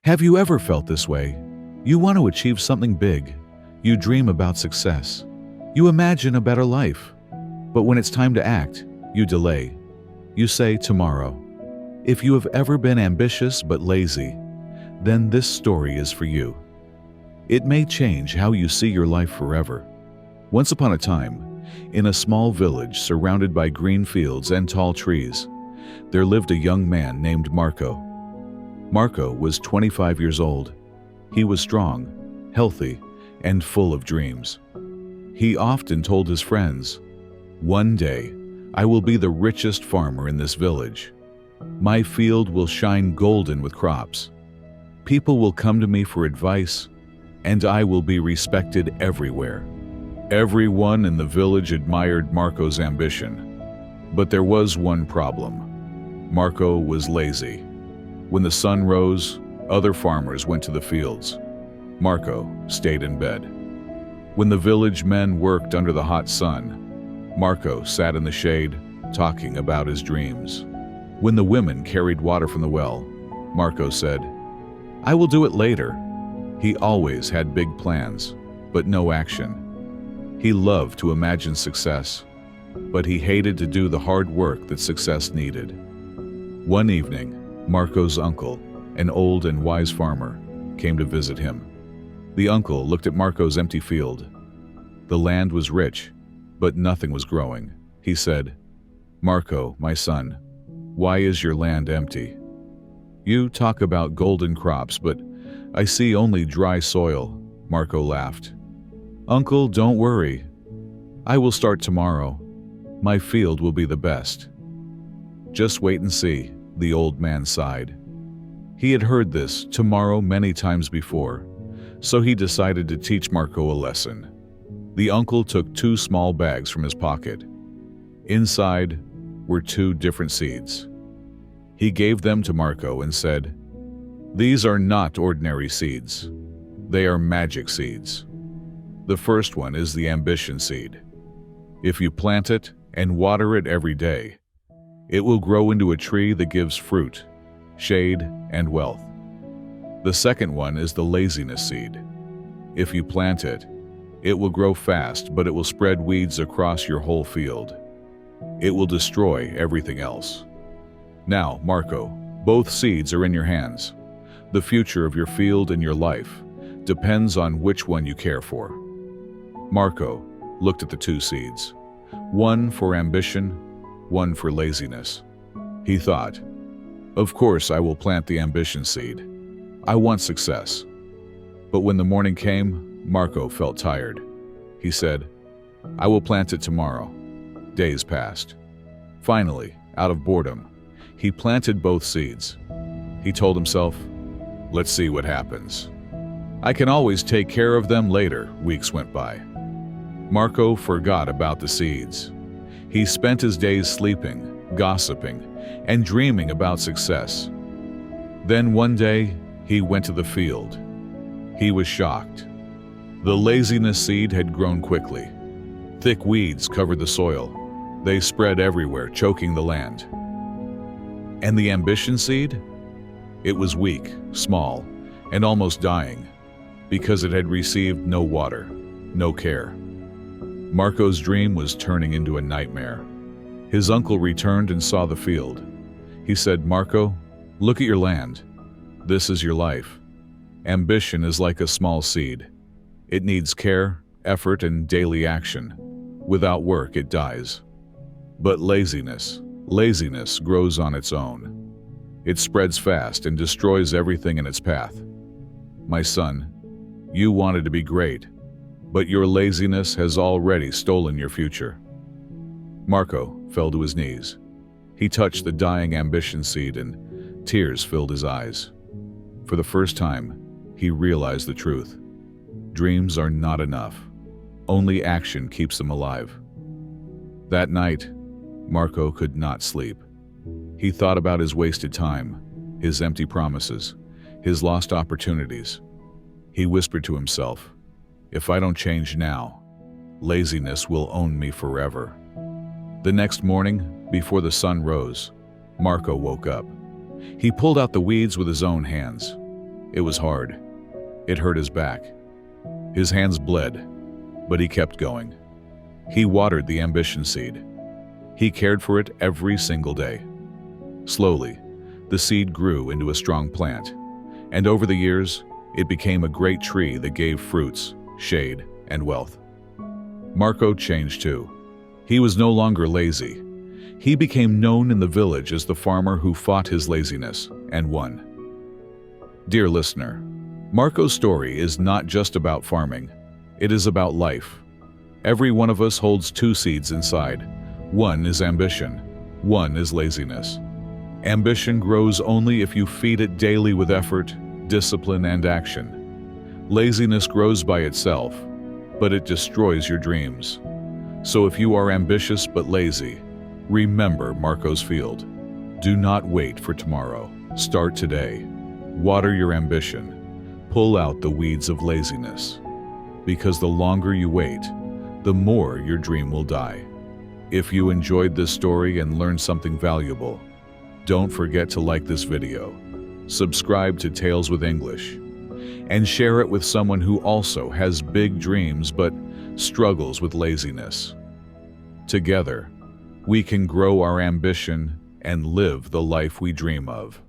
Have you ever felt this way? You want to achieve something big. You dream about success. You imagine a better life. But when it's time to act, you delay. You say tomorrow. If you have ever been ambitious but lazy, then this story is for you. It may change how you see your life forever. Once upon a time, in a small village surrounded by green fields and tall trees, there lived a young man named Marco. Marco was 25 years old. He was strong, healthy, and full of dreams. He often told his friends, "One day, I will be the richest farmer in this village. My field will shine golden with crops. People will come to me for advice, and I will be respected everywhere." Everyone in the village admired Marco's ambition. But there was one problem. Marco was lazy. When the sun rose, other farmers went to the fields. Marco stayed in bed. When the village men worked under the hot sun, Marco sat in the shade, talking about his dreams. When the women carried water from the well, Marco said, "I will do it later." He always had big plans, but no action. He loved to imagine success, but he hated to do the hard work that success needed. One evening, Marco's uncle, an old and wise farmer, came to visit him. The uncle looked at Marco's empty field. The land was rich, but nothing was growing. He said, "Marco, my son, why is your land empty? You talk about golden crops, but I see only dry soil." Marco laughed. "Uncle, don't worry. I will start tomorrow. My field will be the best." "Just wait and see," the old man sighed. He had heard this "tomorrow" many times before, so he decided to teach Marco a lesson. The uncle took 2 small bags from his pocket. Inside were 2 different seeds. He gave them to Marco and said, "These are not ordinary seeds. They are magic seeds. The first one is the ambition seed. If you plant it and water it every day, it will grow into a tree that gives fruit, shade, and wealth. The second one is the laziness seed. If you plant it, it will grow fast, but it will spread weeds across your whole field. It will destroy everything else. Now, Marco, both seeds are in your hands. The future of your field and your life depends on which one you care for." Marco looked at the 2 seeds, one for ambition, one for laziness. He thought, "Of course I will plant the ambition seed. I want success." But when the morning came, Marco felt tired. He said, "I will plant it tomorrow." Days passed. Finally, out of boredom, he planted both seeds. He told himself, "Let's see what happens. I can always take care of them later." Weeks went by. Marco forgot about the seeds. He spent his days sleeping, gossiping, and dreaming about success. Then one day, he went to the field. He was shocked. The laziness seed had grown quickly. Thick weeds covered the soil. They spread everywhere, choking the land. And the ambition seed? It was weak, small, and almost dying, because it had received no water, no care. Marco's dream was turning into a nightmare. His uncle returned and saw the field. He said, "Marco, look at your land. This is your life. Ambition is like a small seed. It needs care, effort, and daily action. Without work, it dies. But laziness grows on its own. It spreads fast and destroys everything in its path. My son, you wanted to be great, but your laziness has already stolen your future." Marco fell to his knees. He touched the dying ambition seed and tears filled his eyes. For the first time, he realized the truth. Dreams are not enough. Only action keeps them alive. That night, Marco could not sleep. He thought about his wasted time, his empty promises, his lost opportunities. He whispered to himself, "If I don't change now, laziness will own me forever." The next morning, before the sun rose, Marco woke up. He pulled out the weeds with his own hands. It was hard. It hurt his back. His hands bled, but he kept going. He watered the ambition seed. He cared for it every single day. Slowly, the seed grew into a strong plant, and over the years, it became a great tree that gave fruits, shade, and wealth. Marco changed too. He was no longer lazy. He became known in the village as the farmer who fought his laziness and won. Dear listener, Marco's story is not just about farming. It is about life. Every one of us holds two seeds inside. One is ambition. One is laziness. Ambition grows only if you feed it daily with effort, discipline, and action. Laziness grows by itself, but it destroys your dreams. So if you are ambitious but lazy, remember Marco's field. Do not wait for tomorrow. Start today. Water your ambition. Pull out the weeds of laziness. Because the longer you wait, the more your dream will die. If you enjoyed this story and learned something valuable, don't forget to like this video, subscribe to Tales with English, and share it with someone who also has big dreams but struggles with laziness. Together, we can grow our ambition and live the life we dream of.